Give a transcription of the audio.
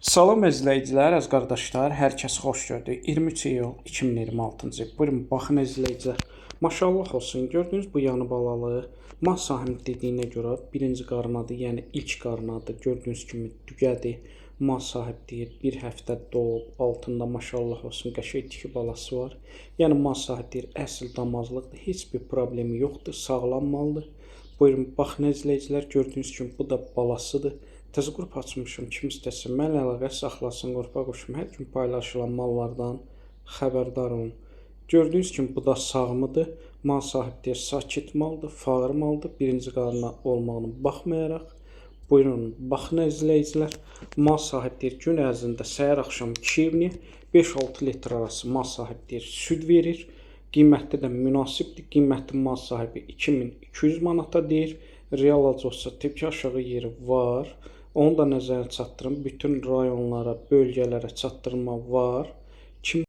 Salam izləyicilər, əziz qardaşlar, hər kəs xoş gördük. 23 iyul 2026-cı il. Buyurun, baxın izləyicilər. Maşallah olsun, gördüyünüz bu yanı balalı mal sahibinin dediyinə görə birinci qarnadır, yəni ilk qarnadır. Gördüyünüz kimi dügədir. Mal sahibi deyir, bir həftə doğub, altında maşallah olsun, qəşəng tiki balası var. Yəni mal sahibi deyir, əsl damazlıqdır, heç bir problemi yoxdur, sağlam maldır. Buyurun, baxın izləyicilər, gördüyünüz kimi bu da balasıdır. Təzə qrup açmışım, kim istəsə mənlə əlaqə saxlasın, qrupa qoşum. Hər gün paylaşılan mallardan xəbərdar olun. Gördüyünüz kimi bu da sağmıdır. Mal sahibi deyir, sakit maldır, fağır maldır. Birinci qarına olmağına baxmayaraq. Buyurun, baxın izləyicilər. Mal sahibi deyir, gün ərzində səhər axşam 2 5-6 litr arası mal sahibi deyir, süd verir. Qiyməti də münasibdir. Qiyməti mal sahibi 2200 manata deyir. Real olsa tepki aşağı yeri var. Onu da nəzərə çatdırın. Bütün rayonlara, bölgələrə çatdırma var.